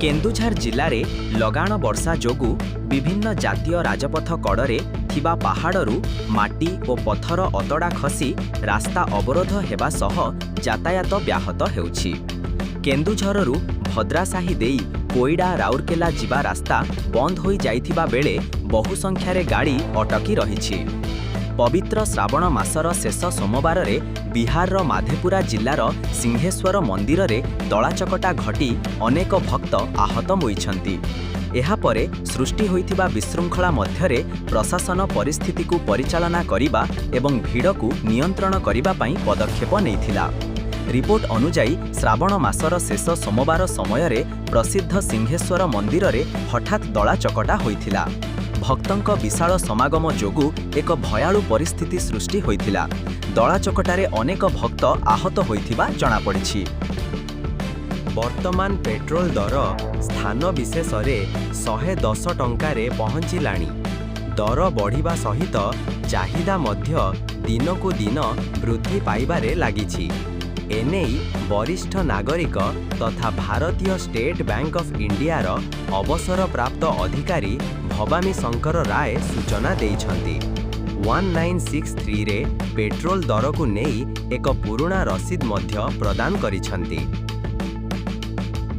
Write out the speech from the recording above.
केन्दुझर जिल्लारे लगाण वर्षा जोगु विभिन्न जातीय राजपथ कड़े थिबा पहाड़रू माटी और पत्थर अतड़ा खसी रास्ता अवरोध हेबा सह यातायात व्याहत हेउछि। केन्दुझररू भद्रासाही देई कोईडा राउरकेला जिबा रास्ता बंद होई जाइथिबा बेले बहु संख्यारे गाड़ी अटकी रहिछि। पवित्र श्रावण मासर शेष सोमवार रे बिहार माधेपुरा जिल्लार सिंहेश्वर मंदिर रे दलाचकटा घटी अनेक भक्त आहत होइछन्ति। एहा परे सृष्टि होइथिबा विशृंखला मध्यरे प्रशासन परिस्थिति को परिचालना करिबा एवं भीड़ को नियंत्रण करिबा पई पदक्षेप नेइथिला। रिपोर्ट अनुजाई श्रावण मासर शेष सोमवार समय रे प्रसिद्ध सिंहेश्वर मंदिर रे हठात दलाचकटा होइथिला। भक्तंक विशाल समागम जोगु एक भयालु परिस्थिति सृष्टि होइथिला। दलाचकटारे अनेक भक्त आहत होइथिबा जणा पड़िछि। वर्तमान पेट्रोल दर स्थान विशेष रे 110 टंकारे पहुंचिलाणी। दर बढ़िबा सहित चाहिदा मध्य दिनकु दिन वृद्धि पाइबारे लागिछि। एनेई वरिष्ठ नागरिक तथा भारतीय स्टेट बैंक ऑफ इंडियार अवसर प्राप्त अधिकारी भवानी शंकर राय सूचना देइछन्ति। 1963 रे पेट्रोल दर को नेई एक पुराना रसीद मध्य प्रदान करिछन्ति।